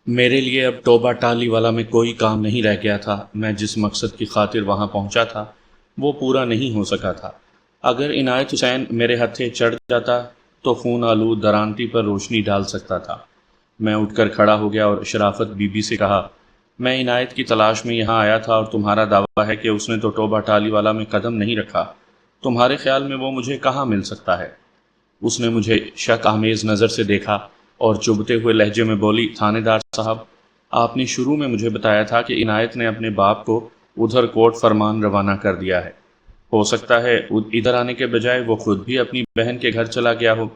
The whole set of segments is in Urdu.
میرے لیے اب توبہ ٹالی والا میں کوئی کام نہیں رہ گیا تھا۔ میں جس مقصد کی خاطر وہاں پہنچا تھا وہ پورا نہیں ہو سکا تھا۔ اگر عنایت حسین میرے ہتھے چڑھ جاتا تو خون آلود درانتی پر روشنی ڈال سکتا تھا۔ میں اٹھ کر کھڑا ہو گیا اور شرافت بی بی سے کہا، میں عنایت کی تلاش میں یہاں آیا تھا اور تمہارا دعویٰ ہے کہ اس نے تو توبہ ٹالی والا میں قدم نہیں رکھا۔ تمہارے خیال میں وہ مجھے کہاں مل سکتا ہے؟ اس نے مجھے شک آمیز نظر سے دیکھا اور چبھتے ہوئے لہجے میں بولی، تھانے دار صاحب، آپ نے شروع میں مجھے بتایا تھا کہ عنایت نے اپنے باپ کو ادھر کوٹ فرمان روانہ کر دیا ہے۔ ہو سکتا ہے ادھر آنے کے بجائے وہ خود بھی اپنی بہن کے گھر چلا گیا ہو۔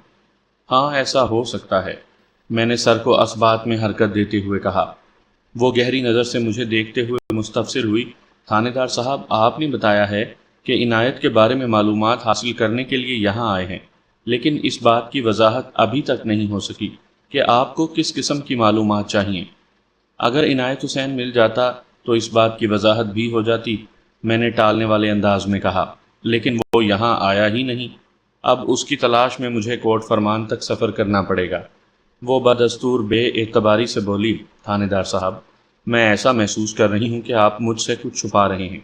ہاں، ایسا ہو سکتا ہے، میں نے سر کو اثبات میں حرکت دیتے ہوئے کہا۔ وہ گہری نظر سے مجھے دیکھتے ہوئے مستفسر ہوئی، تھانے دار صاحب، آپ نے بتایا ہے کہ عنایت کے بارے میں معلومات حاصل کرنے کے لیے یہاں آئے ہیں، لیکن اس بات کی وضاحت ابھی تک نہیں ہو سکی کہ آپ کو کس قسم کی معلومات چاہیے۔ اگر عنایت حسین مل جاتا تو اس بات کی وضاحت بھی ہو جاتی، میں نے ٹالنے والے انداز میں کہا، لیکن وہ یہاں آیا ہی نہیں۔ اب اس کی تلاش میں مجھے کوٹ فرمان تک سفر کرنا پڑے گا۔ وہ بدستور بے اعتباری سے بولی، تھانے دار صاحب، میں ایسا محسوس کر رہی ہوں کہ آپ مجھ سے کچھ چھپا رہے ہیں۔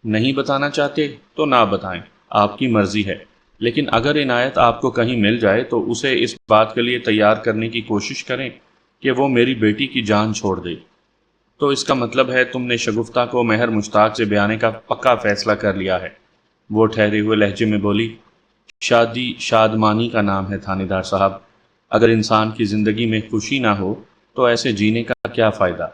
نہیں بتانا چاہتے تو نہ بتائیں، آپ کی مرضی ہے، لیکن اگر عنایت آپ کو کہیں مل جائے تو اسے اس بات کے لیے تیار کرنے کی کوشش کریں کہ وہ میری بیٹی کی جان چھوڑ دے۔ تو اس کا مطلب ہے تم نے شگفتہ کو مہر مشتاق سے بیانے کا پکا فیصلہ کر لیا ہے۔ وہ ٹھہرے ہوئے لہجے میں بولی، شادی شادمانی کا نام ہے تھانے دار صاحب، اگر انسان کی زندگی میں خوشی نہ ہو تو ایسے جینے کا کیا فائدہ؟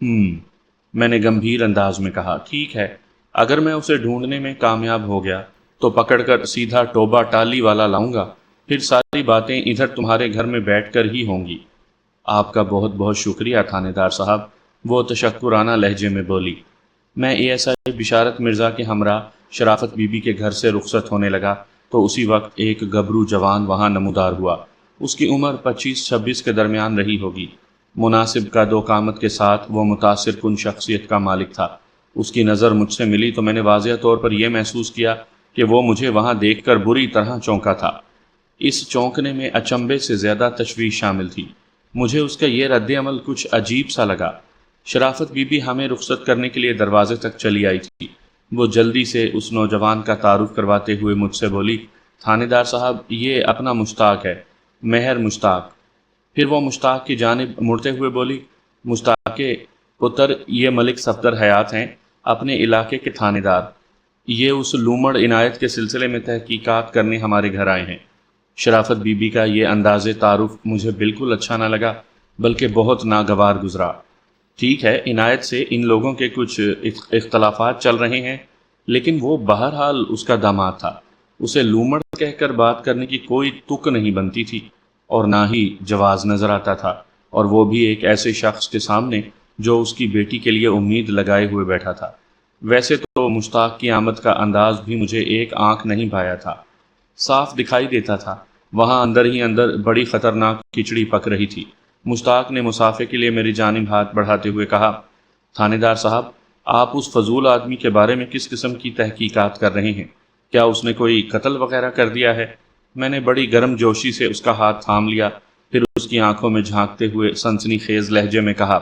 میں نے گمبھیر انداز میں کہا، ٹھیک ہے، اگر میں اسے ڈھونڈنے میں کامیاب ہو گیا تو پکڑ کر سیدھا توبہ ٹالی والا لاؤں گا، پھر ساری باتیں ادھر تمہارے گھر میں بیٹھ کر ہی ہوں گی۔ آپ کا بہت بہت شکریہ تھانے دار صاحب، وہ تشکرانہ لہجے میں بولی۔ میں اے ایس آئی بشارت مرزا کے ہمراہ شرافت بی بی کے گھر سے رخصت ہونے لگا تو اسی وقت ایک گبرو جوان وہاں نمودار ہوا۔ اس کی عمر 25-26 کے درمیان رہی ہوگی۔ مناسب قد و قامت کے ساتھ وہ متاثر کن شخصیت کا مالک تھا۔ اس کی نظر مجھ سے ملی تو میں نے واضح طور پر یہ محسوس کیا کہ وہ مجھے وہاں دیکھ کر بری طرح چونکا تھا۔ اس چونکنے میں اچنبے سے زیادہ تشویش شامل تھی۔ مجھے اس کا یہ رد عمل کچھ عجیب سا لگا۔ شرافت بی بی ہمیں رخصت کرنے کے لیے دروازے تک چلی آئی تھی۔ وہ جلدی سے اس نوجوان کا تعارف کرواتے ہوئے مجھ سے بولی، تھانے دار صاحب، یہ اپنا مشتاق ہے، مہر مشتاق۔ پھر وہ مشتاق کی جانب مڑتے ہوئے بولی، مشتاق کے پتر، یہ ملک صفدر حیات ہیں، اپنے علاقے کے تھانے دار۔ یہ اس لومڑ عنایت کے سلسلے میں تحقیقات کرنے ہمارے گھر آئے ہیں۔ شرافت بی بی کا یہ انداز تعارف مجھے بالکل اچھا نہ لگا، بلکہ بہت ناگوار گزرا۔ ٹھیک ہے، عنایت سے ان لوگوں کے کچھ اختلافات چل رہے ہیں، لیکن وہ بہرحال اس کا داماد تھا۔ اسے لومڑ کہہ کر بات کرنے کی کوئی تک نہیں بنتی تھی اور نہ ہی جواز نظر آتا تھا، اور وہ بھی ایک ایسے شخص کے سامنے جو اس کی بیٹی کے لیے امید لگائے ہوئے بیٹھا تھا۔ ویسے تو مشتاق کی آمد کا انداز بھی مجھے ایک آنکھ نہیں بھایا تھا، صاف دکھائی دیتا تھا وہاں اندر ہی اندر بڑی خطرناک کھچڑی پک رہی تھی۔ مشتاق نے مسافے کے لیے میری جانب ہاتھ بڑھاتے ہوئے کہا، تھانے دار صاحب، آپ اس فضول آدمی کے بارے میں کس قسم کی تحقیقات کر رہے ہیں؟ کیا اس نے کوئی قتل وغیرہ کر دیا ہے؟ میں نے بڑی گرم جوشی سے اس کا ہاتھ تھام لیا، پھر اس کی آنکھوں میں جھانکتے ہوئے سنسنی خیز لہجے میں کہا،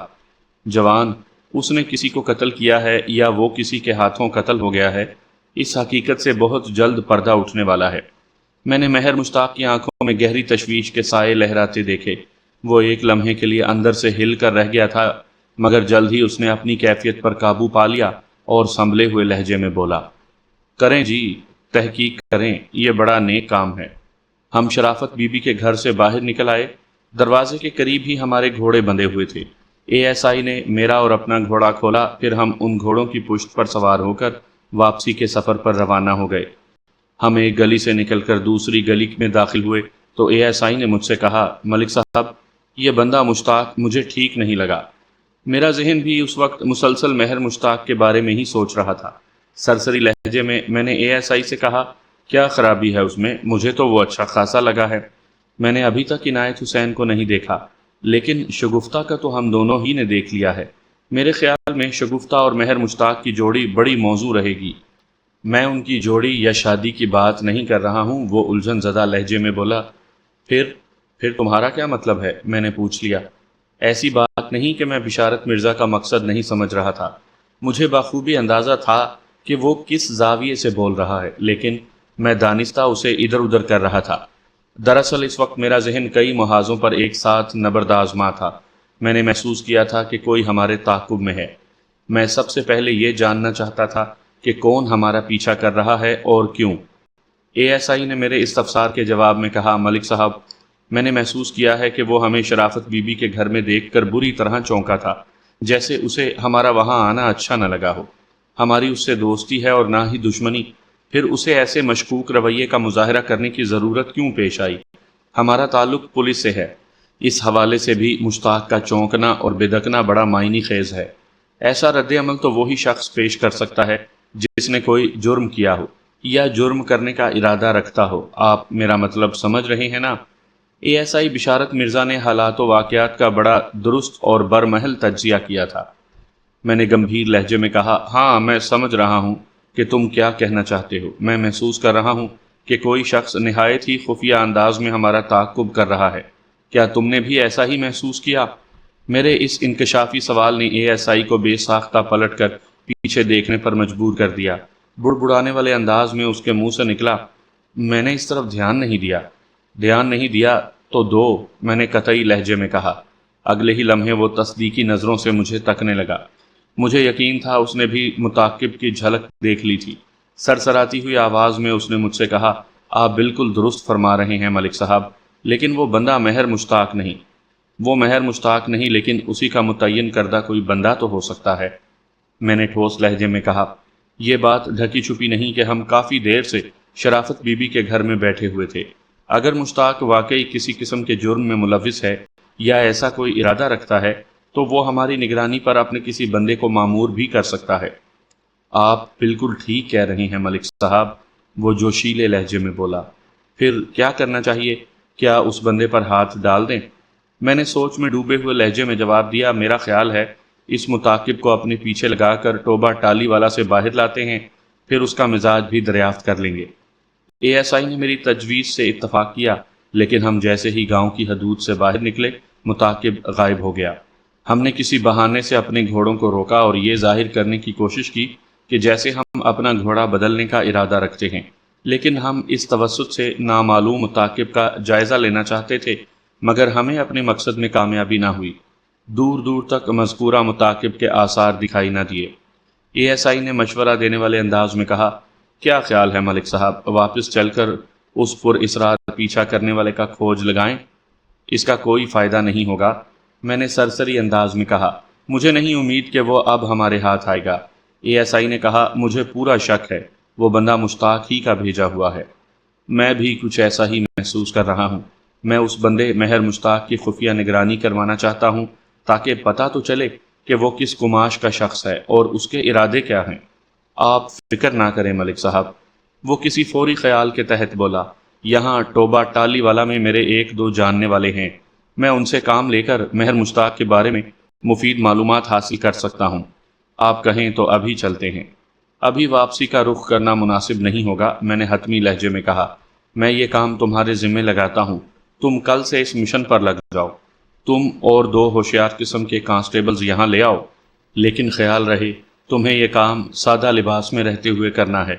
جوان، اس نے کسی کو قتل کیا ہے یا وہ کسی کے ہاتھوں قتل ہو گیا ہے، اس حقیقت سے بہت جلد پردہ اٹھنے والا ہے۔ میں نے مہر مشتاق کی آنکھوں میں گہری تشویش کے سائے لہراتے دیکھے۔ وہ ایک لمحے کے لیے اندر سے ہل کر رہ گیا تھا، مگر جلد ہی اس نے اپنی کیفیت پر قابو پا لیا اور سنبھلے ہوئے لہجے میں بولا، کریں جی، تحقیق کریں، یہ بڑا نیک کام ہے۔ ہم شرافت بی بی کے گھر سے باہر نکل آئے۔ دروازے کے قریب ہی ہمارے گھوڑے بندھے ہوئے تھے۔ اے ایس آئی نے میرا اور اپنا گھوڑا کھولا، پھر ہم ان گھوڑوں کی پشت پر سوار ہو کر واپسی کے سفر پر روانہ ہو گئے۔ ہم ایک گلی سے نکل کر دوسری گلی میں داخل ہوئے تو اے ایس آئی نے مجھ سے کہا، ملک صاحب، یہ بندہ مشتاق مجھے ٹھیک نہیں لگا۔ میرا ذہن بھی اس وقت مسلسل مہر مشتاق کے بارے میں ہی سوچ رہا تھا۔ سرسری لہجے میں نے اے ایس آئی سے کہا، کیا خرابی ہے اس میں؟ مجھے تو وہ اچھا خاصا لگا ہے۔ میں نے ابھی تک عنایت حسین کو نہیں دیکھا، لیکن شگفتہ کا تو ہم دونوں ہی نے دیکھ لیا ہے۔ میرے خیال میں شگفتہ اور مہر مشتاق کی جوڑی بڑی موزوں رہے گی۔ میں ان کی جوڑی یا شادی کی بات نہیں کر رہا ہوں، وہ الجھن زدہ لہجے میں بولا۔ پھر تمہارا کیا مطلب ہے؟ میں نے پوچھ لیا۔ ایسی بات نہیں کہ میں بشارت مرزا کا مقصد نہیں سمجھ رہا تھا، مجھے بخوبی اندازہ تھا کہ وہ کس زاویے سے بول رہا ہے، لیکن میں دانستہ اسے ادھر ادھر کر رہا تھا۔ دراصل اس وقت میرا ذہن کئی محاذوں پر ایک ساتھ نبرد آزما تھا۔ میں نے محسوس کیا تھا کہ کوئی ہمارے تعاقب میں ہے۔ میں سب سے پہلے یہ جاننا چاہتا تھا کہ کون ہمارا پیچھا کر رہا ہے اور کیوں۔ اے ایس آئی نے میرے استفسار کے جواب میں کہا، ملک صاحب، میں نے محسوس کیا ہے کہ وہ ہمیں شرافت بی بی کے گھر میں دیکھ کر بری طرح چونکا تھا، جیسے اسے ہمارا وہاں آنا اچھا نہ لگا ہو۔ ہماری اس سے دوستی ہے اور نہ ہی دشمنی، پھر اسے ایسے مشکوک رویے کا مظاہرہ کرنے کی ضرورت کیوں پیش آئی؟ ہمارا تعلق پولیس سے ہے، اس حوالے سے بھی مشتاق کا چونکنا اور بدکنا بڑا معنی خیز ہے۔ ایسا رد عمل تو وہی شخص پیش کر سکتا ہے جس نے کوئی جرم کیا ہو یا جرم کرنے کا ارادہ رکھتا ہو۔ آپ میرا مطلب سمجھ رہے ہیں نا؟ اے ایس آئی بشارت مرزا نے حالات و واقعات کا بڑا درست اور برمحل تجزیہ کیا تھا۔ میں نے گمبھیر لہجے میں کہا، ہاں میں سمجھ رہا ہوں کہ تم کیا کہنا چاہتے ہو۔ میں محسوس کر رہا ہوں کہ کوئی شخص نہایت ہی خفیہ انداز میں ہمارا تعاقب کر رہا ہے۔ کیا تم نے بھی ایسا ہی محسوس کیا؟ میرے اس انکشافی سوال نے اے ایس آئی کو بے ساختہ پلٹ کر پیچھے دیکھنے پر مجبور کر دیا۔ بڑبڑانے والے انداز میں اس کے منہ سے نکلا، میں نے اس طرف دھیان نہیں دیا۔ دھیان نہیں دیا تو دو، میں نے قطعی لہجے میں کہا۔ اگلے ہی لمحے وہ تصدیقی نظروں سے مجھے تکنے لگا۔ مجھے یقین تھا اس نے بھی متعاقب کی جھلک دیکھ لی تھی۔ سرسراتی ہوئی آواز میں اس نے مجھ سے کہا، آپ بالکل درست فرما رہے ہیں ملک صاحب، لیکن وہ بندہ مہر مشتاق نہیں۔ وہ مہر مشتاق نہیں، لیکن اسی کا متعین کردہ کوئی بندہ تو ہو سکتا ہے۔ میں نے ٹھوس لہجے میں کہا، یہ بات ڈھکی چھپی نہیں کہ ہم کافی دیر سے شرافت بی بی کے گھر میں بیٹھے ہوئے تھے۔ اگر مشتاق واقعی کسی قسم کے جرم میں ملوث ہے یا ایسا کوئی ارادہ رکھتا ہے تو وہ ہماری نگرانی پر اپنے کسی بندے کو مامور بھی کر سکتا ہے۔ آپ بالکل ٹھیک کہہ رہے ہیں ملک صاحب، وہ جوشیلے لہجے میں بولا۔ پھر کیا کرنا چاہیے؟ کیا اس بندے پر ہاتھ ڈال دیں؟ میں نے سوچ میں ڈوبے ہوئے لہجے میں جواب دیا، میرا خیال ہے اس متعاقب کو اپنے پیچھے لگا کر ٹوبہ ٹالی والا سے باہر لاتے ہیں، پھر اس کا مزاج بھی دریافت کر لیں گے۔ اے ایس آئی نے میری تجویز سے اتفاق کیا، لیکن ہم جیسے ہی گاؤں کی حدود سے باہر نکلے، متعاقب غائب ہو گیا۔ ہم نے کسی بہانے سے اپنے گھوڑوں کو روکا اور یہ ظاہر کرنے کی کوشش کی کہ جیسے ہم اپنا گھوڑا بدلنے کا ارادہ رکھتے ہیں، لیکن ہم اس توسط سے نامعلوم متعاقب کا جائزہ لینا چاہتے تھے، مگر ہمیں اپنے مقصد میں کامیابی نہ ہوئی۔ دور دور تک مذکورہ متعاقب کے آثار دکھائی نہ دیے۔ اے ایس آئی نے مشورہ دینے والے انداز میں کہا، کیا خیال ہے ملک صاحب، واپس چل کر اس پر اسرار پیچھا کرنے والے کا کھوج لگائیں؟ اس کا کوئی فائدہ نہیں ہوگا، میں نے سرسری انداز میں کہا۔ مجھے نہیں امید کہ وہ اب ہمارے ہاتھ آئے گا۔ اے ایس آئی نے کہا، مجھے پورا شک ہے وہ بندہ مشتاق ہی کا بھیجا ہوا ہے۔ میں بھی کچھ ایسا ہی محسوس کر رہا ہوں۔ میں اس بندے مہر مشتاق کی خفیہ نگرانی کروانا چاہتا ہوں تاکہ پتہ تو چلے کہ وہ کس کماش کا شخص ہے اور اس کے ارادے کیا ہیں۔ آپ فکر نہ کریں ملک صاحب، وہ کسی فوری خیال کے تحت بولا، یہاں ٹوبہ ٹالی والا میں میرے ایک دو جاننے والے ہیں، میں ان سے کام لے کر مہر مشتاق کے بارے میں مفید معلومات حاصل کر سکتا ہوں۔ آپ کہیں تو ابھی چلتے ہیں۔ ابھی واپسی کا رخ کرنا مناسب نہیں ہوگا، میں نے حتمی لہجے میں کہا۔ میں یہ کام تمہارے ذمہ لگاتا ہوں، تم کل سے اس مشن پر لگ جاؤ۔ تم اور دو ہوشیار قسم کے کانسٹیبلز یہاں لے آؤ، لیکن خیال رہے تمہیں یہ کام سادہ لباس میں رہتے ہوئے کرنا ہے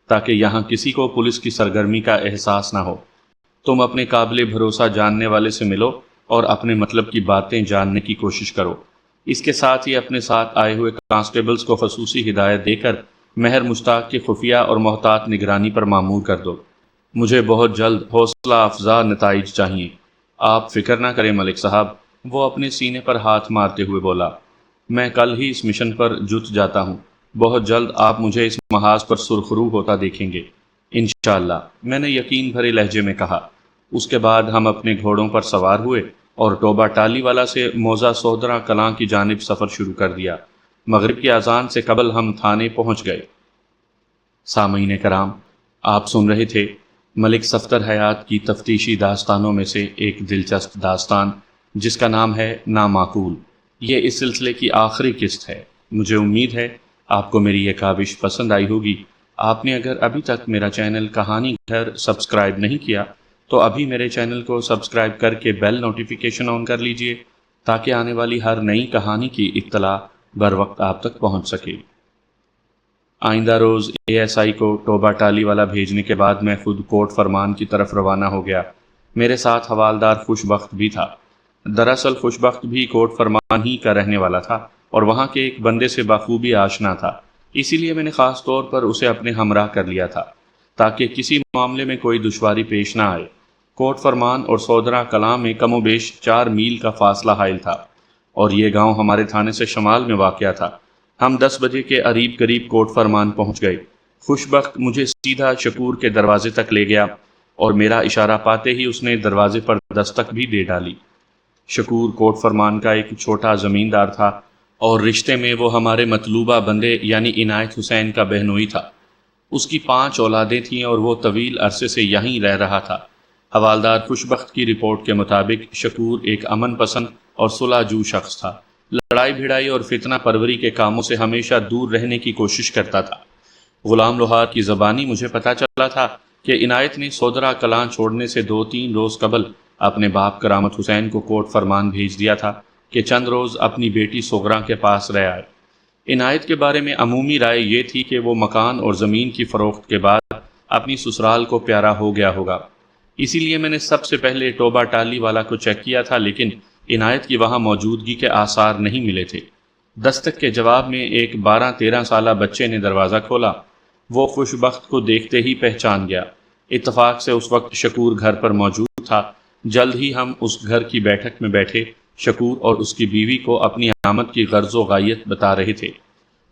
تاکہ یہاں کسی کو پولیس کی سرگرمی کا احساس نہ ہو۔ تم اپنے قابل بھروسہ جاننے والے سے ملو اور اپنے مطلب کی باتیں جاننے کی کوشش کرو۔ اس کے ساتھ ہی اپنے ساتھ آئے ہوئے کانسٹیبلز کو خصوصی ہدایت دے کر مہر مشتاق کی خفیہ اور محتاط نگرانی پر مامور کر دو۔ مجھے بہت جلد حوصلہ افزا نتائج چاہیے۔ آپ فکر نہ کریں ملک صاحب، وہ اپنے سینے پر ہاتھ مارتے ہوئے بولا۔ میں کل ہی اس مشن پر جت جاتا ہوں، بہت جلد آپ مجھے اس محاذ پر سرخرو ہوتا دیکھیں گے انشاءاللہ، میں نے یقین بھرے لہجے میں کہا۔ اس کے بعد ہم اپنے گھوڑوں پر سوار ہوئے اور ٹوبہ ٹالی والا سے موزہ سودرا کلاں کی جانب سفر شروع کر دیا۔ مغرب کی اذان سے قبل ہم تھانے پہنچ گئے۔ سامعین کرام، آپ سن رہے تھے ملک صفدر حیات کی تفتیشی داستانوں میں سے ایک دلچسپ داستان جس کا نام ہے نامعقول۔ یہ اس سلسلے کی آخری قسط ہے۔ مجھے امید ہے آپ کو میری یہ کاوش پسند آئی ہوگی۔ آپ نے اگر ابھی تک میرا چینل کہانی گھر سبسکرائب نہیں کیا تو ابھی میرے چینل کو سبسکرائب کر کے بیل نوٹیفیکیشن آن کر لیجئے تاکہ آنے والی ہر نئی کہانی کی اطلاع بر وقت آپ تک پہنچ سکے۔ آئندہ روز ASI کو ٹوبہ ٹالی والا بھیجنے کے بعد میں خود کوٹ فرمان کی طرف روانہ ہو گیا۔ میرے ساتھ حوالدار خوش بخت بھی تھا۔ دراصل خوش بخت بھی کوٹ فرمان ہی کا رہنے والا تھا اور وہاں کے ایک بندے سے بخوبی آشنا تھا، اسی لیے میں نے خاص طور پر اسے اپنے ہمراہ کر لیا تھا تاکہ کسی معاملے میں کوئی دشواری پیش نہ آئے۔ کوٹ فرمان اور سودرا کلاں میں کم و بیش 4 میل کا فاصلہ حائل تھا اور یہ گاؤں ہمارے تھانے سے شمال میں واقع تھا۔ ہم 10 بجے کے قریب کوٹ فرمان پہنچ گئے۔ خوش بخت مجھے سیدھا شکور کے دروازے تک لے گیا اور میرا اشارہ پاتے ہی اس نے دروازے پر دستک بھی دے ڈالی۔ شکور کوٹ فرمان کا ایک چھوٹا زمیندار تھا اور رشتے میں وہ ہمارے مطلوبہ بندے یعنی عنایت حسین کا بہنوئی تھا۔ اس کی 5 اولادیں تھیں اور وہ طویل عرصے سے یہیں رہ رہا تھا۔ حوالدار خوش بخت کی رپورٹ کے مطابق شکور ایک امن پسند اور صلح جو شخص تھا۔ لڑائی بھڑائی اور فتنہ پروری کے کاموں سے ہمیشہ دور رہنے کی کوشش کرتا تھا۔ غلام لوہار کی زبانی مجھے پتا چلا تھا کہ عنایت نے سودرا کلاں چھوڑنے سے 2-3 روز قبل اپنے باپ کرامت حسین کو کوٹ فرمان بھیج دیا تھا کہ چند روز اپنی بیٹی سغرا کے پاس رہ آئے۔ عنایت کے بارے میں عمومی رائے یہ تھی کہ وہ مکان اور زمین کی فروخت کے بعد اپنی سسرال کو پیارا ہو گیا ہوگا، اسی لیے میں نے سب سے پہلے ٹوبہ ٹالی والا کو چیک کیا تھا، لیکن عنایت کی وہاں موجودگی کے آثار نہیں ملے تھے۔ دستک کے جواب میں ایک 12-13 سالہ بچے نے دروازہ کھولا۔ وہ خوش بخت کو دیکھتے ہی پہچان گیا۔ اتفاق سے اس وقت شکور گھر پر موجود تھا۔ جلد ہی ہم اس گھر کی بیٹھک میں بیٹھے شکور اور اس کی بیوی کو اپنی آمد کی غرض و غایت بتا رہے تھے۔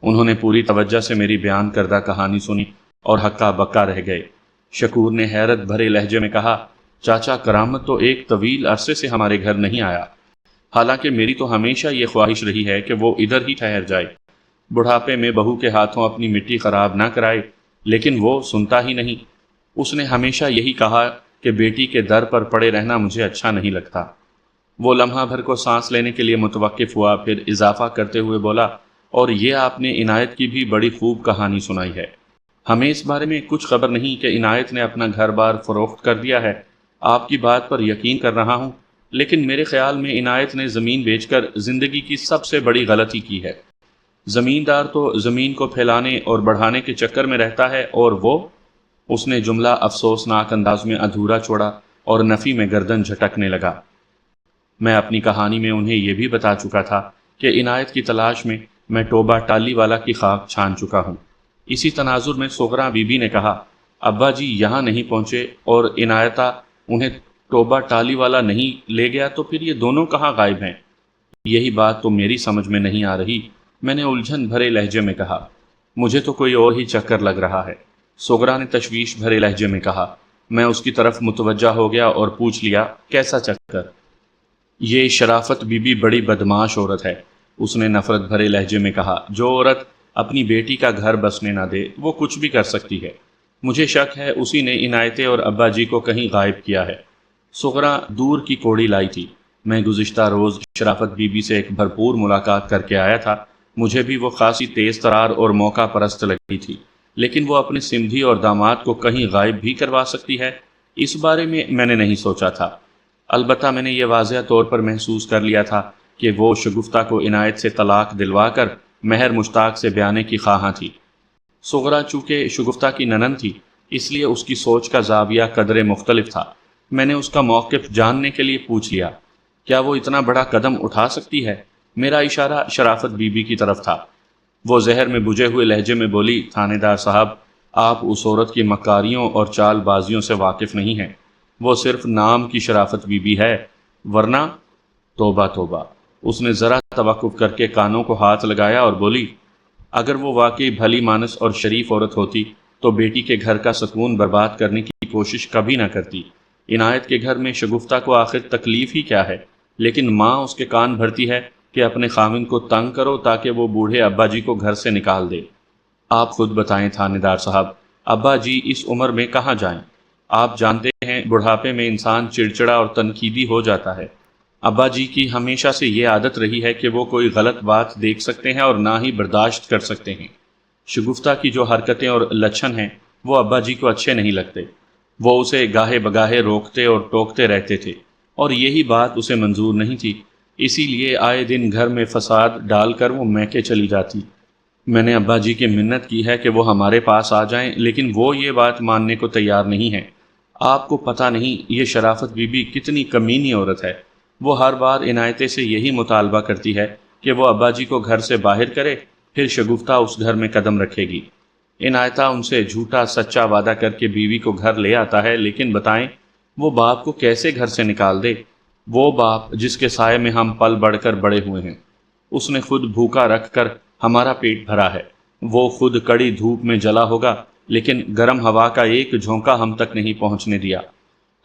انہوں نے پوری توجہ سے میری بیان کردہ کہانی سنی اور ہکا بکا رہ گئے۔ شکور نے حیرت بھرے لہجے میں کہا، چاچا کرامت تو ایک طویل عرصے سے ہمارے گھر نہیں آیا، حالانکہ میری تو ہمیشہ یہ خواہش رہی ہے کہ وہ ادھر ہی ٹھہر جائے، بڑھاپے میں بہو کے ہاتھوں اپنی مٹی خراب نہ کرائے، لیکن وہ سنتا ہی نہیں۔ اس نے ہمیشہ یہی کہا کہ بیٹی کے در پر پڑے رہنا مجھے اچھا نہیں لگتا۔ وہ لمحہ بھر کو سانس لینے کے لیے متوقف ہوا، پھر اضافہ کرتے ہوئے بولا، اور یہ آپ نے عنایت کی بھی بڑی خوب کہانی سنائی ہے۔ ہمیں اس بارے میں کچھ خبر نہیں کہ عنایت نے اپنا گھر بار فروخت کر دیا ہے۔ آپ کی بات پر یقین کر رہا ہوں، لیکن میرے خیال میں عنایت نے زمین بیچ کر زندگی کی سب سے بڑی غلطی کی ہے۔ زمیندار تو زمین کو پھیلانے اور بڑھانے کے چکر میں رہتا ہے، اور وہ، اس نے جملہ افسوسناک انداز میں ادھورا چھوڑا اور نفی میں گردن جھٹکنے لگا۔ میں اپنی کہانی میں انہیں یہ بھی بتا چکا تھا کہ عنایت کی تلاش میں ٹوبہ ٹالی والا کی خاک چھان چکا ہوں۔ اسی تناظر میں سغرا بی بی نے کہا، ابا جی یہاں نہیں پہنچے اور عنایتہ انہیں ٹوبہ ٹالی والا نہیں لے گیا، تو پھر یہ دونوں کہاں غائب ہیں؟ یہی بات تو میری سمجھ میں نہیں آ رہی، میں نے الجھن بھرے لہجے میں کہا۔ مجھے تو کوئی اور ہی چکر لگ رہا ہے، سغرا نے تشویش بھرے لہجے میں کہا۔ میں اس کی طرف متوجہ ہو گیا اور پوچھ لیا، کیسا چکر؟ یہ شرافت بی بی بڑی بدمعاش عورت ہے، اس نے نفرت بھرے لہجے میں کہا۔ جو عورت اپنی بیٹی کا گھر بسنے نہ دے وہ کچھ بھی کر سکتی ہے۔ مجھے شک ہے اسی نے عنایتیں اور ابا جی کو کہیں غائب کیا ہے۔ سغرا دور کی کوڑی لائی تھی۔ میں گزشتہ روز شرافت بی بی سے ایک بھرپور ملاقات کر کے آیا تھا۔ مجھے بھی وہ خاصی تیز ترار اور موقع پرست لگی تھی، لیکن وہ اپنے سمدھی اور داماد کو کہیں غائب بھی کروا سکتی ہے، اس بارے میں نے نہیں سوچا تھا۔ البتہ میں نے یہ واضح طور پر محسوس کر لیا تھا کہ وہ شگفتہ کو عنایت سے طلاق دلوا کر مہر مشتاق سے بیانے کی خواہاں تھی۔ سغرا چونکہ شگفتہ کی ننند تھی، اس لیے اس کی سوچ کا زاویہ قدرے مختلف تھا۔ میں نے اس کا موقف جاننے کے لیے پوچھ لیا، کیا وہ اتنا بڑا قدم اٹھا سکتی ہے؟ میرا اشارہ شرافت بی بی کی طرف تھا۔ وہ زہر میں بجھے ہوئے لہجے میں بولی، تھانے دار صاحب، آپ اس عورت کی مکاریوں اور چال بازیوں سے واقف نہیں ہیں۔ وہ صرف نام کی شرافت بی بی ہے، ورنہ… توبہ توبہ! اس نے ذرا توقف کر کے کانوں کو ہاتھ لگایا اور بولی، اگر وہ واقعی بھلی مانس اور شریف عورت ہوتی تو بیٹی کے گھر کا سکون برباد کرنے کی کوشش کبھی نہ کرتی۔ عنایت کے گھر میں شگفتہ کو آخر تکلیف ہی کیا ہے؟ لیکن ماں اس کے کان بھرتی ہے کہ اپنے خاوند کو تنگ کرو تاکہ وہ بوڑھے ابا جی کو گھر سے نکال دے۔ آپ خود بتائیں تھانے دار صاحب، ابا جی اس عمر میں کہاں جائیں؟ آپ جانتے ہیں بڑھاپے میں انسان چڑچڑا اور تنقیدی ہو جاتا ہے۔ ابا جی کی ہمیشہ سے یہ عادت رہی ہے کہ وہ کوئی غلط بات دیکھ سکتے ہیں اور نہ ہی برداشت کر سکتے ہیں۔ شگفتہ کی جو حرکتیں اور لچھن ہیں وہ ابا جی کو اچھے نہیں لگتے۔ وہ اسے گاہے بگاہے روکتے اور ٹوکتے رہتے تھے، اور یہی بات اسے منظور نہیں تھی۔ اسی لیے آئے دن گھر میں فساد ڈال کر وہ میکے چلی جاتی۔ میں نے ابا جی کی منت کی ہے کہ وہ ہمارے پاس آ جائیں، لیکن وہ یہ بات ماننے کو تیار نہیں ہے۔ آپ کو پتہ نہیں یہ شرافت بی بی کتنی کمینی عورت ہے۔ وہ ہر بار عنایتیں سے یہی مطالبہ کرتی ہے کہ وہ ابا جی کو گھر سے باہر کرے، پھر شگفتہ اس گھر میں قدم رکھے گی۔ عنایتہ ان سے جھوٹا سچا وعدہ کر کے بیوی کو گھر لے آتا ہے، لیکن بتائیں وہ باپ کو کیسے گھر سے نکال دے؟ وہ باپ جس کے سائے میں ہم پل بڑھ کر بڑے ہوئے ہیں۔ اس نے خود بھوکا رکھ کر ہمارا پیٹ بھرا ہے۔ وہ خود کڑی دھوپ میں جلا ہوگا، لیکن گرم ہوا کا ایک جھونکا ہم تک نہیں پہنچنے دیا۔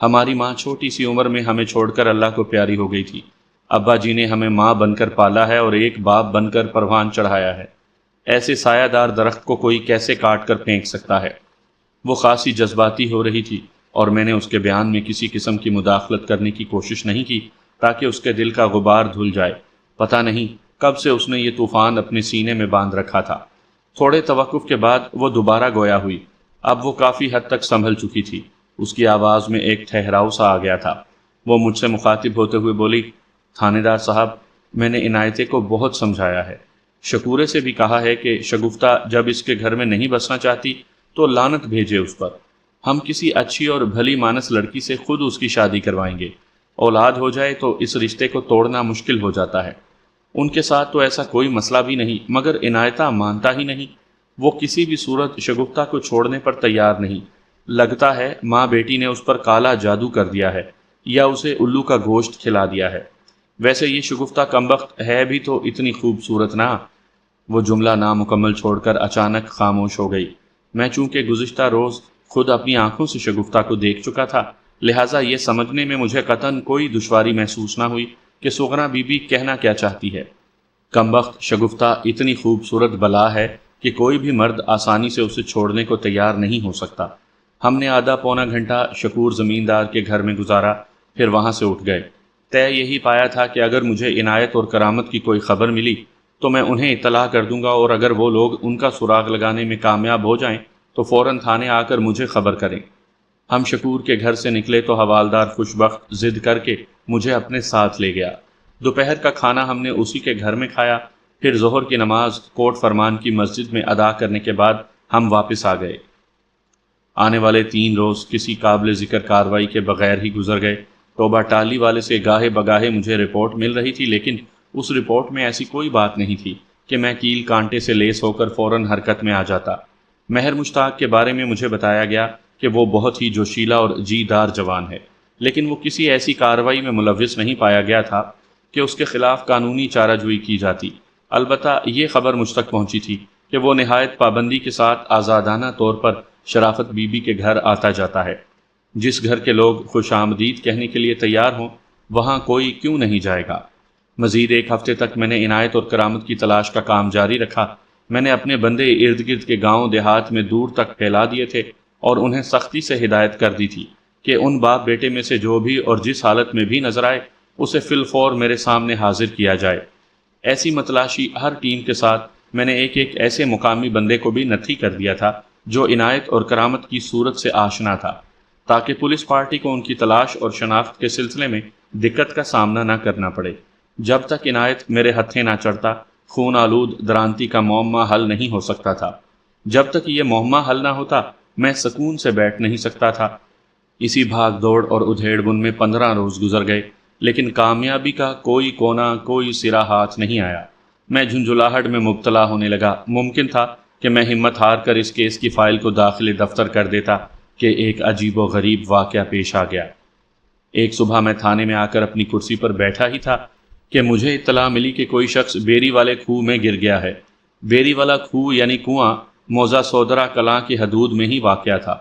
ہماری ماں چھوٹی سی عمر میں ہمیں چھوڑ کر اللہ کو پیاری ہو گئی تھی۔ ابا جی نے ہمیں ماں بن کر پالا ہے اور ایک باپ بن کر پروان چڑھایا ہے۔ ایسے سایہ دار درخت کو کوئی کیسے کاٹ کر پھینک سکتا ہے؟ وہ خاصی جذباتی ہو رہی تھی، اور میں نے اس کے بیان میں کسی قسم کی مداخلت کرنے کی کوشش نہیں کی تاکہ اس کے دل کا غبار دھل جائے۔ پتہ نہیں کب سے اس نے یہ طوفان اپنے سینے میں باندھ رکھا تھا۔ تھوڑے توقف کے بعد وہ دوبارہ گویا ہوئی۔ اب وہ کافی حد تک سنبھل چکی تھی۔ اس کی آواز میں ایک ٹھہراؤ سا آ گیا تھا۔ وہ مجھ سے مخاطب ہوتے ہوئے بولی، تھانے دار صاحب، میں نے عنایتیں کو بہت سمجھایا ہے، شکورے سے بھی کہا ہے کہ شگفتہ جب اس کے گھر میں نہیں بسنا چاہتی تو لعنت بھیجے اس پر۔ ہم کسی اچھی اور بھلی مانس لڑکی سے خود اس کی شادی کروائیں گے۔ اولاد ہو جائے تو اس رشتے کو توڑنا مشکل ہو جاتا ہے۔ ان کے ساتھ تو ایسا کوئی مسئلہ بھی نہیں، مگر عنایتہ مانتا ہی نہیں۔ وہ کسی بھی صورت شگفتہ کو چھوڑنے پر تیار نہیں۔ لگتا ہے ماں بیٹی نے اس پر کالا جادو کر دیا ہے، یا اسے الو کا گوشت کھلا دیا ہے۔ ویسے یہ شگفتہ کمبخت ہے بھی تو اتنی خوبصورت نہ۔ وہ جملہ نامکمل چھوڑ کر اچانک خاموش ہو گئی۔ میں چونکہ گزشتہ روز خود اپنی آنکھوں سے شگفتہ کو دیکھ چکا تھا، لہٰذا یہ سمجھنے میں مجھے قطعاً کوئی دشواری محسوس نہ ہوئی کہ سغرا بی بی کہنا کیا چاہتی ہے۔ کمبخت شگفتہ اتنی خوبصورت بلا ہے کہ کوئی بھی مرد آسانی سے اسے چھوڑنے کو تیار نہیں ہو سکتا۔ ہم نے آدھا پونا گھنٹہ شکور زمیندار کے گھر میں گزارا، پھر وہاں سے اٹھ گئے۔ طے یہی پایا تھا کہ اگر مجھے عنایت اور کرامت کی کوئی خبر ملی تو میں انہیں اطلاع کر دوں گا، اور اگر وہ لوگ ان کا سراغ لگانے میں کامیاب ہو جائیں تو فوراً تھانے آ کر مجھے خبر کریں۔ ہم شکور کے گھر سے نکلے تو حوالدار خوش بخت ضد کر کے مجھے اپنے ساتھ لے گیا۔ دوپہر کا کھانا ہم نے اسی کے گھر میں کھایا، پھر ظہر کی نماز کوٹ فرمان کی مسجد میں ادا کرنے کے بعد ہم واپس آ گئے۔ آنے والے 3 روز کسی قابل ذکر کارروائی کے بغیر ہی گزر گئے۔ توبہ ٹالی والے سے گاہے بگاہے مجھے رپورٹ مل رہی تھی، لیکن اس رپورٹ میں ایسی کوئی بات نہیں تھی کہ میں کیل کانٹے سے لیس ہو کر فوراً حرکت میں آ جاتا۔ مہر مشتاق کے بارے میں مجھے بتایا گیا کہ وہ بہت ہی جوشیلا اور جی دار جوان ہے، لیکن وہ کسی ایسی کارروائی میں ملوث نہیں پایا گیا تھا کہ اس کے خلاف قانونی چارہ جوئی کی جاتی۔ البتہ یہ خبر مجھ تک پہنچی تھی کہ وہ نہایت پابندی کے ساتھ آزادانہ طور پر شرافت بی بی کے گھر آتا جاتا ہے۔ جس گھر کے لوگ خوش آمدید کہنے کے لیے تیار ہوں، وہاں کوئی کیوں نہیں جائے گا۔ مزید 1 ہفتے تک میں نے عنایت اور کرامت کی تلاش کا کام جاری رکھا۔ میں نے اپنے بندے ارد گرد کے گاؤں دیہات میں دور تک پھیلا دیے تھے اور انہیں سختی سے ہدایت کر دی تھی کہ ان باپ بیٹے میں سے جو بھی اور جس حالت میں بھی نظر آئے اسے فی الفور میرے سامنے حاضر کیا جائے۔ ایسی متلاشی ہر ٹیم کے ساتھ میں نے ایک ایسے مقامی بندے کو بھی نتھی کر دیا تھا جو عنایت اور کرامت کی صورت سے آشنا تھا، تاکہ پولیس پارٹی کو ان کی تلاش اور شناخت کے سلسلے میں دقت کا سامنا نہ کرنا پڑے۔ جب تک عنایت میرے ہتھے نہ چڑھتا، خون آلود درانتی کا معمہ حل نہیں ہو سکتا تھا۔ جب تک یہ معمہ حل نہ ہوتا، میں سکون سے بیٹھ نہیں سکتا تھا۔ اسی بھاگ دوڑ اور ادھیڑ بن میں 15 روز گزر گئے، لیکن کامیابی کا کوئی کونا، کوئی سرا ہاتھ نہیں آیا۔ میں جھنجھلاہٹ میں مبتلا ہونے لگا۔ ممکن تھا کہ میں ہمت ہار کر اس کیس کی فائل کو داخل دفتر کر دیتا کہ ایک عجیب و غریب واقعہ پیش آ گیا۔ ایک صبح میں تھانے میں آ کر اپنی کرسی پر بیٹھا ہی تھا کہ مجھے اطلاع ملی کہ کوئی شخص بیری والے کھوہ میں گر گیا ہے۔ بیری والا کھوہ یعنی کنواں موزہ سودرہ کلاں کی حدود میں ہی واقع تھا۔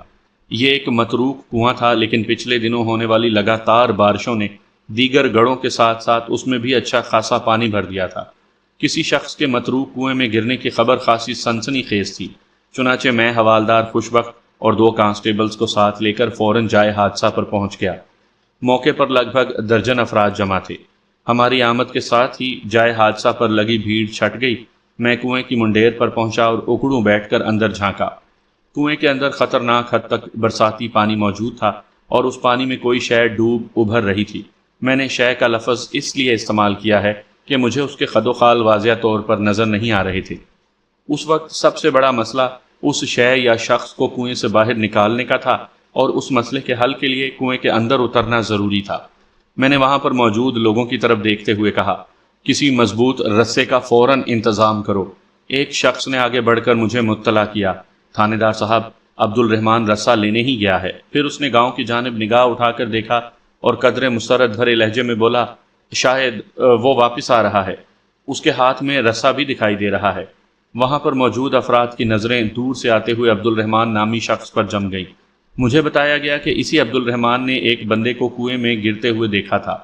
یہ ایک متروک کنواں تھا، لیکن پچھلے دنوں ہونے والی لگاتار بارشوں نے دیگر گڑھوں کے ساتھ ساتھ اس میں بھی اچھا خاصا پانی بھر دیا تھا۔ کسی شخص کے متروک کنویں میں گرنے کی خبر خاصی سنسنی خیز تھی، چنانچہ میں حوالدار خوشبخت اور 2 کانسٹیبلز کو ساتھ لے کر فوراً جائے حادثہ پر پہنچ گیا۔ موقع پر لگ بھگ درجن افراد جمع تھے۔ ہماری آمد کے ساتھ ہی جائے حادثہ پر لگی بھیڑ چھٹ گئی۔ میں کنویں کی منڈیر پر پہنچا اور اکڑوں بیٹھ کر اندر جھانکا۔ کنویں کے اندر خطرناک حد تک برساتی پانی موجود تھا اور اس پانی میں کوئی شے ڈوب ابھر رہی تھی۔ میں نے شے کا لفظ اس لیے استعمال کیا ہے کہ مجھے اس کے خد و خال واضح طور پر نظر نہیں آ رہے تھے۔ اس وقت سب سے بڑا مسئلہ اس شے یا شخص کو کنویں سے باہر نکالنے کا تھا، اور اس مسئلے کے حل کے لیے کنویں کے اندر اترنا ضروری تھا۔ میں نے وہاں پر موجود لوگوں کی طرف دیکھتے ہوئے کہا، کسی مضبوط رسے کا فوراً انتظام کرو۔ ایک شخص نے آگے بڑھ کر مجھے مطلع کیا، تھانے دار صاحب، عبد الرحمن رسہ لینے ہی گیا ہے۔ پھر اس نے گاؤں کی جانب نگاہ اٹھا کر دیکھا اور قدرے مسرت بھرے لہجے میں بولا، شاید وہ واپس آ رہا ہے، اس کے ہاتھ میں رسہ بھی دکھائی دے رہا ہے۔ وہاں پر موجود افراد کی نظریں دور سے آتے ہوئے عبد الرحمن نامی شخص پر جم گئیں۔ مجھے بتایا گیا کہ اسی عبد الرحمن نے ایک بندے کو کنویں میں گرتے ہوئے دیکھا تھا۔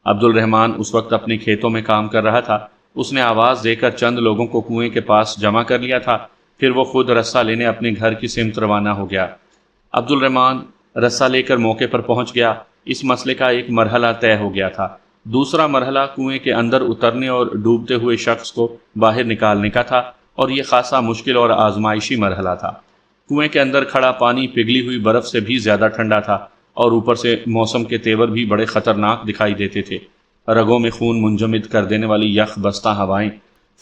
عبد الرحمن اس وقت اپنے کھیتوں میں کام کر رہا تھا۔ اس نے آواز دے کر چند لوگوں کو کنویں کے پاس جمع کر لیا تھا، پھر وہ خود رسہ لینے اپنے گھر کی سمت روانہ ہو گیا۔ عبد الرحمن رسہ لے کر موقع پر پہنچ گیا۔ اس مسئلے کا ایک مرحلہ طے ہو گیا تھا۔ دوسرا مرحلہ کنویں کے اندر اترنے اور ڈوبتے ہوئے شخص کو باہر نکالنے کا تھا، اور یہ خاصا مشکل اور آزمائشی مرحلہ تھا۔ کنویں کے اندر کھڑا پانی پگھلی ہوئی برف سے بھی زیادہ ٹھنڈا تھا، اور اوپر سے موسم کے تیور بھی بڑے خطرناک دکھائی دیتے تھے۔ رگوں میں خون منجمد کر دینے والی یخ بستہ ہوائیں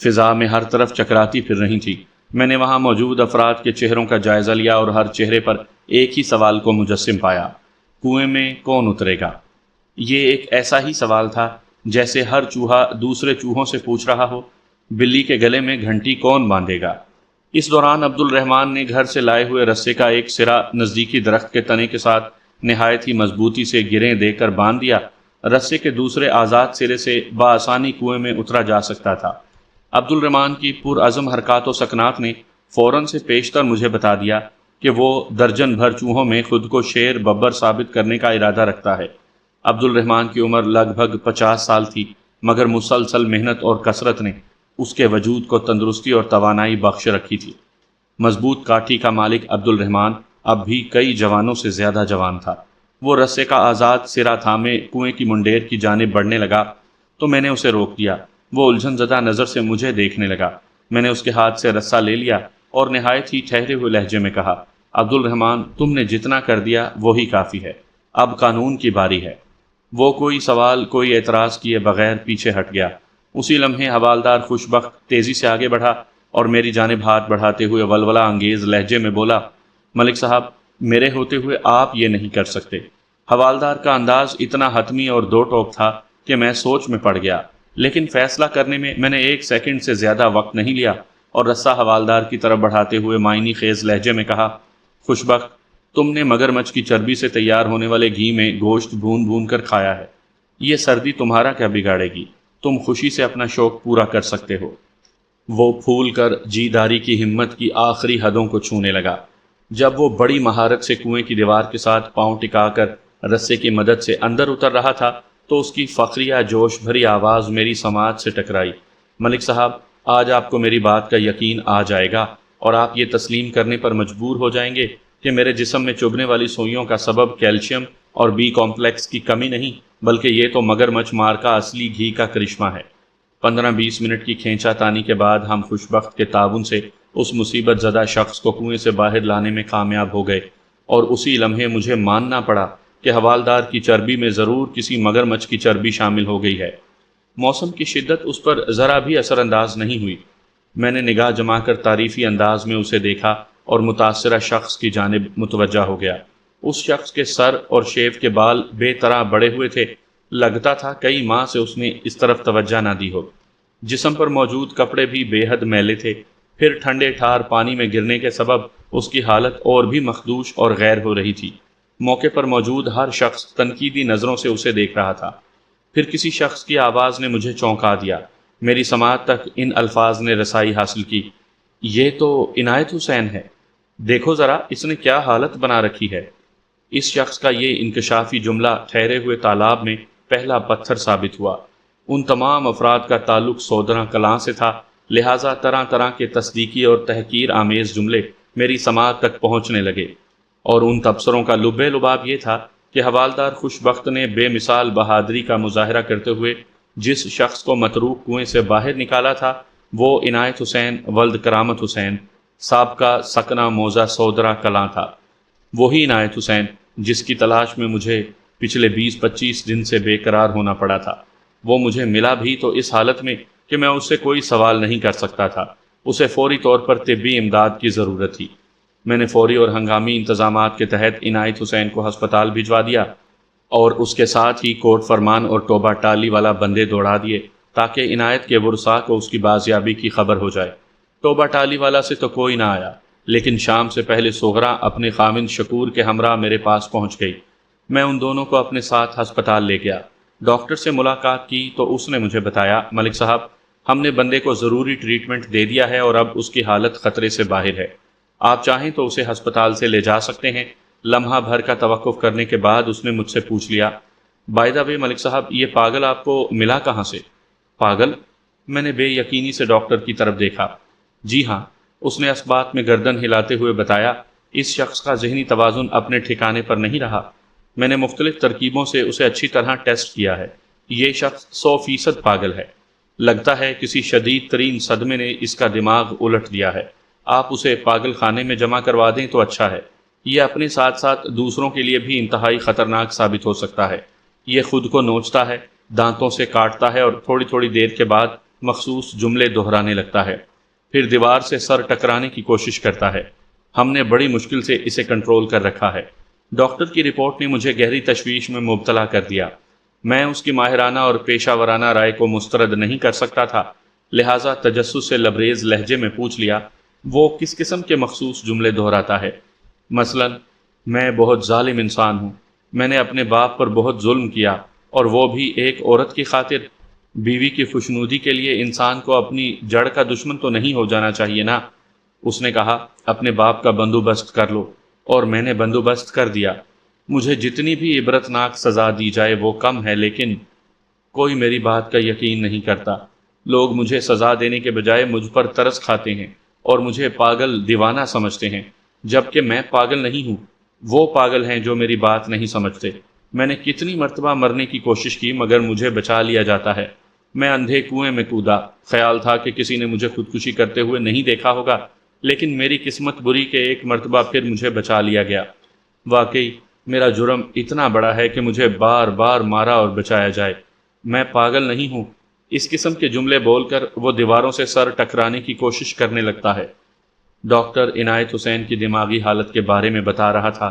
فضا میں ہر طرف چکراتی پھر رہی تھیں۔ میں نے وہاں موجود افراد کے چہروں کا جائزہ لیا اور ہر چہرے پر ایک ہی سوال کو مجسم پایا، کنویں میں کون اترے گا؟ یہ ایک ایسا ہی سوال تھا جیسے ہر چوہا دوسرے چوہوں سے پوچھ رہا ہو، بلی کے گلے میں گھنٹی کون باندھے گا؟ اس دوران عبد الرحمن نے گھر سے لائے ہوئے رسے کا ایک سرا نزدیکی درخت کے تنے کے ساتھ نہایت ہی مضبوطی سے گریں دے کر باندھ دیا۔ رسے کے دوسرے آزاد سرے سے بآسانی کنویں میں اترا جا سکتا تھا۔ عبد الرحمن کی پرعزم حرکات و سکنات نے فوراً سے پیشتر مجھے بتا دیا کہ وہ درجن بھر چوہوں میں خود کو شیر ببر ثابت کرنے کا ارادہ رکھتا ہے۔ عبد الرحمن کی عمر لگ بھگ 50 سال تھی، مگر مسلسل محنت اور کثرت نے اس کے وجود کو تندرستی اور توانائی بخش رکھی تھی۔ مضبوط کاٹھی کا مالک عبد الرحمن اب بھی کئی جوانوں سے زیادہ جوان تھا۔ وہ رسے کا آزاد سرا تھامے کنویں کی منڈیر کی جانب بڑھنے لگا تو میں نے اسے روک دیا۔ وہ الجھن زدہ نظر سے مجھے دیکھنے لگا۔ میں نے اس کے ہاتھ سے رسہ لے لیا اور نہایت ہی ٹھہرے ہوئے لہجے میں کہا، عبد الرحمن، تم نے جتنا کر دیا وہی کافی ہے، اب قانون کی باری ہے۔ وہ کوئی سوال کوئی اعتراض کیے بغیر پیچھے ہٹ گیا۔ اسی لمحے حوالدار خوشبخت تیزی سے آگے بڑھا اور میری جانب ہاتھ بڑھاتے ہوئے ولولہ انگیز لہجے میں بولا، ملک صاحب، میرے ہوتے ہوئے آپ یہ نہیں کر سکتے۔ حوالدار کا انداز اتنا حتمی اور دو ٹوک تھا کہ میں سوچ میں پڑ گیا، لیکن فیصلہ کرنے میں نے 1 سیکنڈ سے زیادہ وقت نہیں لیا اور رسہ حوالدار کی طرف بڑھاتے ہوئے معنی خیز لہجے میں کہا، خوشبخت، تم نے مگرمچھ کی چربی سے تیار ہونے والے گھی میں گوشت بھون بھون کر کھایا ہے، یہ سردی تمہارا کیا بگاڑے گی؟ تم خوشی سے اپنا شوق پورا کر سکتے ہو۔ وہ پھول کر جی داری کی ہمت کی آخری حدوں کو چھونے لگا۔ جب وہ بڑی مہارت سے کنویں کی دیوار کے ساتھ پاؤں ٹکا کر رسے کی مدد سے اندر اتر رہا تھا تو اس کی فخریہ جوش بھری آواز میری سماعت سے ٹکرائی، ملک صاحب، آج آپ کو میری بات کا یقین آ جائے گا اور آپ یہ تسلیم کرنے پر مجبور ہو جائیں گے کہ میرے جسم میں چبھنے والی سوئیوں کا سبب کیلشیم اور بی کمپلیکس کی کمی نہیں، بلکہ یہ تو مگرمچھ مار کا اصلی گھی کا کرشمہ ہے۔ 15-20 منٹ کی کھینچا تانی کے بعد ہم خوشبخت کے تعاون سے اس مصیبت زدہ شخص کو کنویں سے باہر لانے میں کامیاب ہو گئے، اور اسی لمحے مجھے ماننا پڑا کہ حوالدار کی چربی میں ضرور کسی مگرمچھ کی چربی شامل ہو گئی ہے۔ موسم کی شدت اس پر ذرا بھی اثر انداز نہیں ہوئی۔ میں نے نگاہ جما کر تعریفی انداز میں اسے دیکھا اور متاثرہ شخص کی جانب متوجہ ہو گیا۔ اس شخص کے سر اور شیف کے بال بے طرح بڑے ہوئے تھے، لگتا تھا کئی ماہ سے اس نے اس طرف توجہ نہ دی ہو۔ جسم پر موجود کپڑے بھی بے حد میلے تھے، پھر ٹھنڈے ٹھار پانی میں گرنے کے سبب اس کی حالت اور بھی مخدوش اور غیر ہو رہی تھی۔ موقع پر موجود ہر شخص تنقیدی نظروں سے اسے دیکھ رہا تھا۔ پھر کسی شخص کی آواز نے مجھے چونکا دیا۔ میری سماعت تک ان الفاظ نے رسائی حاصل کی، یہ تو عنایت حسین ہے، دیکھو ذرا اس نے کیا حالت بنا رکھی ہے۔ اس شخص کا یہ انکشافی جملہ ٹھہرے ہوئے تالاب میں پہلا پتھر ثابت ہوا۔ ان تمام افراد کا تعلق سودرا کلاں سے تھا، لہٰذا طرح طرح کے تصدیقی اور تحقیر آمیز جملے میری سماعت تک پہنچنے لگے، اور ان تبصروں کا لب لباب یہ تھا کہ حوالدار خوشبخت نے بے مثال بہادری کا مظاہرہ کرتے ہوئے جس شخص کو متروک کنویں سے باہر نکالا تھا وہ عنایت حسین ولد کرامت حسین، سابقہ سکنہ موضع سودرا کلاں تھا۔ وہی عنایت حسین جس کی تلاش میں مجھے پچھلے 20-25 دن سے بے قرار ہونا پڑا تھا۔ وہ مجھے ملا بھی تو اس حالت میں کہ میں اس سے کوئی سوال نہیں کر سکتا تھا۔ اسے فوری طور پر طبی امداد کی ضرورت تھی۔ میں نے فوری اور ہنگامی انتظامات کے تحت عنایت حسین کو ہسپتال بھجوا دیا اور اس کے ساتھ ہی کوٹ فرمان اور توبہ ٹالی والا بندے دوڑا دیے تاکہ عنایت کے ورثاء کو اس کی بازیابی کی خبر ہو جائے۔ توبہ ٹالی والا سے تو کوئی نہ آیا، لیکن شام سے پہلے سغرا اپنے خامند شکور کے ہمراہ میرے پاس پہنچ گئی۔ میں ان دونوں کو اپنے ساتھ ہسپتال لے گیا۔ ڈاکٹر سے ملاقات کی تو اس نے مجھے بتایا، ملک صاحب، ہم نے بندے کو ضروری ٹریٹمنٹ دے دیا ہے اور اب اس کی حالت خطرے سے باہر ہے۔ آپ چاہیں تو اسے ہسپتال سے لے جا سکتے ہیں۔ لمحہ بھر کا توقف کرنے کے بعد اس نے مجھ سے پوچھ لیا، بائی دا وے ملک صاحب، یہ پاگل آپ کو ملا کہاں سے؟ پاگل؟ میں نے بے یقینی سے ڈاکٹر کی طرف دیکھا۔ جی ہاں، اس نے اس بات میں گردن ہلاتے ہوئے بتایا، اس شخص کا ذہنی توازن اپنے ٹھکانے پر نہیں رہا۔ میں نے مختلف ترکیبوں سے اسے اچھی طرح ٹیسٹ کیا ہے۔ یہ شخص 100% پاگل ہے۔ لگتا ہے کسی شدید ترین صدمے نے اس کا دماغ الٹ دیا ہے۔ آپ اسے پاگل خانے میں جمع کروا دیں تو اچھا ہے۔ یہ اپنے ساتھ ساتھ دوسروں کے لیے بھی انتہائی خطرناک ثابت ہو سکتا ہے۔ یہ خود کو نوچتا ہے، دانتوں سے کاٹتا ہے اور تھوڑی تھوڑی دیر کے بعد مخصوص جملے دہرانے لگتا ہے، پھر دیوار سے سر ٹکرانے کی کوشش کرتا ہے۔ ہم نے بڑی مشکل سے اسے کنٹرول کر رکھا ہے۔ ڈاکٹر کی رپورٹ نے مجھے گہری تشویش میں مبتلا کر دیا۔ میں اس کی ماہرانہ اور پیشہ ورانہ رائے کو مسترد نہیں کر سکتا تھا، لہٰذا تجسس سے لبریز لہجے میں پوچھ لیا، وہ کس قسم کے مخصوص جملے دہراتا ہے؟ مثلاً، میں بہت ظالم انسان ہوں، میں نے اپنے باپ پر بہت ظلم کیا، اور وہ بھی ایک عورت کی خاطر۔ بیوی کی خوشنودی کے لیے انسان کو اپنی جڑ کا دشمن تو نہیں ہو جانا چاہیے نا۔ اس نے کہا، اپنے باپ کا بندوبست کر لو، اور میں نے بندوبست کر دیا۔ مجھے جتنی بھی عبرتناک سزا دی جائے وہ کم ہے، لیکن کوئی میری بات کا یقین نہیں کرتا۔ لوگ مجھے سزا دینے کے بجائے مجھ پر ترس کھاتے ہیں اور مجھے پاگل دیوانہ سمجھتے ہیں، جبکہ میں پاگل نہیں ہوں۔ وہ پاگل ہیں جو میری بات نہیں سمجھتے۔ میں نے کتنی مرتبہ مرنے کی کوشش کی مگر مجھے بچا لیا جاتا ہے۔ میں اندھے کنویں میں کودا، خیال تھا کہ کسی نے مجھے خودکشی کرتے ہوئے نہیں دیکھا ہوگا، لیکن میری قسمت بری کہ ایک مرتبہ پھر مجھے بچا لیا گیا۔ واقعی میرا جرم اتنا بڑا ہے کہ مجھے بار بار مارا اور بچایا جائے۔ میں پاگل نہیں ہوں۔ اس قسم کے جملے بول کر وہ دیواروں سے سر ٹکرانے کی کوشش کرنے لگتا ہے۔ ڈاکٹر عنایت حسین کی دماغی حالت کے بارے میں بتا رہا تھا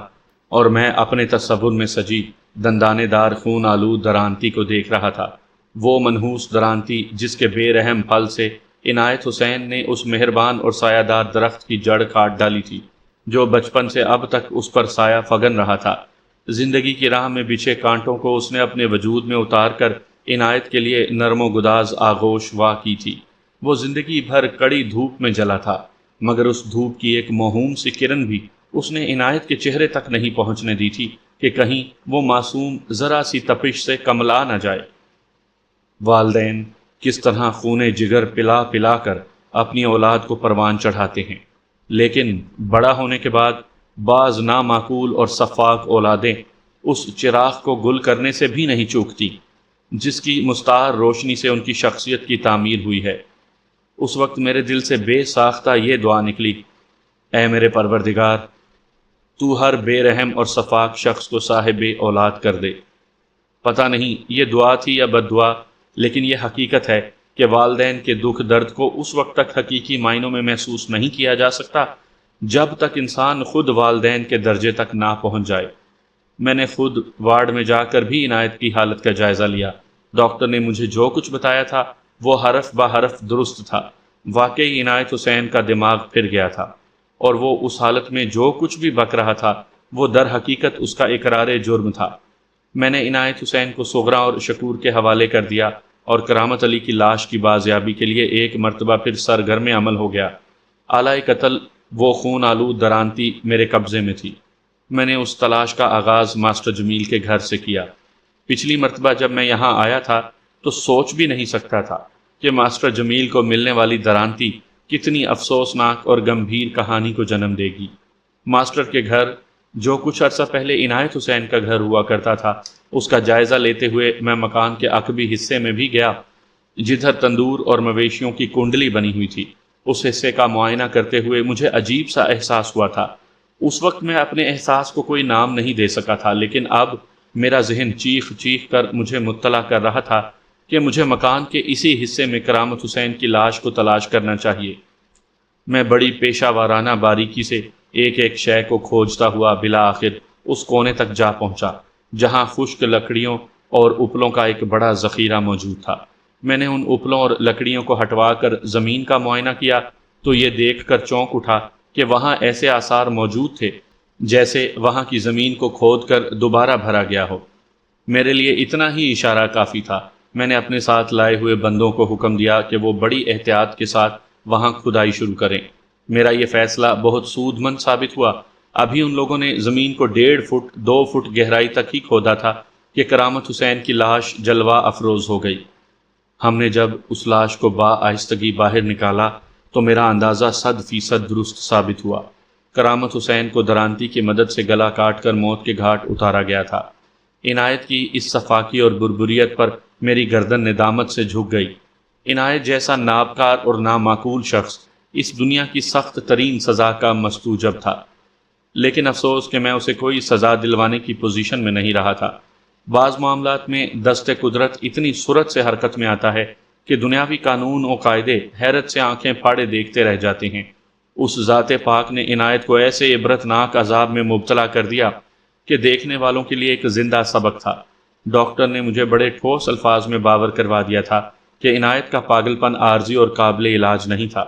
اور میں اپنے تصور میں سجی دندانے دار خون آلود درانتی کو دیکھ رہا تھا۔ وہ منحوس درانتی جس کے بے رحم پھل سے عنایت حسین نے اس مہربان اور سایہ دار درخت کی جڑ کاٹ ڈالی تھی، جو بچپن سے اب تک اس پر سایہ فگن رہا تھا۔ زندگی کی راہ میں بچھے کانٹوں کو اس نے اپنے وجود میں اتار کر عنایت کے لیے نرم و گداز آغوش وا کی تھی۔ وہ زندگی بھر کڑی دھوپ میں جلا تھا، مگر اس دھوپ کی ایک موہوم سی کرن بھی اس نے عنایت کے چہرے تک نہیں پہنچنے دی تھی کہ کہیں وہ معصوم ذرا سی تپش سے کملا نہ جائے۔ والدین کس طرح خون جگر پلا پلا کر اپنی اولاد کو پروان چڑھاتے ہیں، لیکن بڑا ہونے کے بعد بعض نامعقول اور سفاک اولادیں اس چراغ کو گل کرنے سے بھی نہیں چوکتی جس کی مستعار روشنی سے ان کی شخصیت کی تعمیر ہوئی ہے۔ اس وقت میرے دل سے بے ساختہ یہ دعا نکلی، اے میرے پروردگار، تو ہر بے رحم اور سفاک شخص کو صاحب اولاد کر دے۔ پتہ نہیں یہ دعا تھی یا بد دعا، لیکن یہ حقیقت ہے کہ والدین کے دکھ درد کو اس وقت تک حقیقی معنوں میں محسوس نہیں کیا جا سکتا جب تک انسان خود والدین کے درجے تک نہ پہنچ جائے۔ میں نے خود وارڈ میں جا کر بھی عنایت کی حالت کا جائزہ لیا۔ ڈاکٹر نے مجھے جو کچھ بتایا تھا وہ حرف بہ حرف درست تھا۔ واقعی عنایت حسین کا دماغ پھر گیا تھا، اور وہ اس حالت میں جو کچھ بھی بک رہا تھا وہ در حقیقت اس کا اقرار جرم تھا۔ میں نے عنایت حسین کو سغرا اور شکور کے حوالے کر دیا اور کرامت علی کی لاش کی بازیابی کے لیے ایک مرتبہ پھر سرگرم عمل ہو گیا۔ آلۂ قتل وہ خون آلود درانتی میرے قبضے میں تھی۔ میں نے اس تلاش کا آغاز ماسٹر جمیل کے گھر سے کیا۔ پچھلی مرتبہ جب میں یہاں آیا تھا تو سوچ بھی نہیں سکتا تھا کہ ماسٹر جمیل کو ملنے والی درانتی کتنی افسوسناک اور گمبھیر کہانی کو جنم دے گی۔ ماسٹر کے گھر، جو کچھ عرصہ پہلے عنایت حسین کا گھر ہوا کرتا تھا، اس کا جائزہ لیتے ہوئے میں مکان کے عقبی حصے میں بھی گیا جدھر تندور اور مویشیوں کی کنڈلی بنی ہوئی تھی۔ اس حصے کا معائنہ کرتے ہوئے مجھے عجیب سا احساس ہوا تھا۔ اس وقت میں اپنے احساس کو کوئی نام نہیں دے سکا تھا، لیکن اب میرا ذہن چیخ چیخ کر مجھے مطلع کر رہا تھا کہ مجھے مکان کے اسی حصے میں کرامت حسین کی لاش کو تلاش کرنا چاہیے۔ میں بڑی پیشہ وارانہ باریکی سے ایک ایک شے کو کھوجتا ہوا بالآخر اس کونے تک جا پہنچا جہاں خشک لکڑیوں اور اپلوں کا ایک بڑا ذخیرہ موجود تھا۔ میں نے ان اپلوں اور لکڑیوں کو ہٹوا کر زمین کا معائنہ کیا تو یہ دیکھ کر چونک اٹھا کہ وہاں ایسے آثار موجود تھے جیسے وہاں کی زمین کو کھود کر دوبارہ بھرا گیا ہو۔ میرے لیے اتنا ہی اشارہ کافی تھا۔ میں نے اپنے ساتھ لائے ہوئے بندوں کو حکم دیا کہ وہ بڑی احتیاط کے ساتھ وہاں کھدائی شروع کریں۔ میرا یہ فیصلہ بہت سود مند ثابت ہوا۔ ابھی ان لوگوں نے زمین کو 1.5 فٹ 2 فٹ گہرائی تک ہی کھودا تھا کہ کرامت حسین کی لاش جلوہ افروز ہو گئی۔ ہم نے جب اس لاش کو آہستگی باہر نکالا تو میرا اندازہ 100% درست ثابت ہوا۔ کرامت حسین کو درانتی کی مدد سے گلا کاٹ کر موت کے گھاٹ اتارا گیا تھا۔ عنایت کی اس صفاقی اور بربریت پر میری گردن ندامت سے جھک گئی۔ عنایت جیسا نابکار اور نامعقول شخص اس دنیا کی سخت ترین سزا کا مستوجب تھا، لیکن افسوس کہ میں اسے کوئی سزا دلوانے کی پوزیشن میں نہیں رہا تھا۔ بعض معاملات میں دست قدرت اتنی سرعت سے حرکت میں آتا ہے کہ دنیاوی قانون و قاعدے حیرت سے آنکھیں پھاڑے دیکھتے رہ جاتے ہیں۔ اس ذات پاک نے عنایت کو ایسے عبرتناک عذاب میں مبتلا کر دیا کہ دیکھنے والوں کے لیے ایک زندہ سبق تھا۔ ڈاکٹر نے مجھے بڑے ٹھوس الفاظ میں باور کروا دیا تھا کہ عنایت کا پاگل پن عارضی اور قابل علاج نہیں تھا۔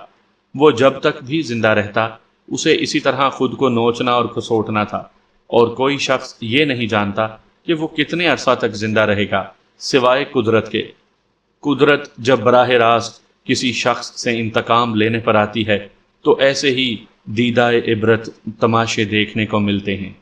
وہ جب تک بھی زندہ رہتا اسے اسی طرح خود کو نوچنا اور کھسوٹنا تھا، اور کوئی شخص یہ نہیں جانتا کہ وہ کتنے عرصہ تک زندہ رہے گا سوائے قدرت کے۔ قدرت جب براہ راست کسی شخص سے انتقام لینے پر آتی ہے تو ایسے ہی دیدہ عبرت تماشے دیکھنے کو ملتے ہیں۔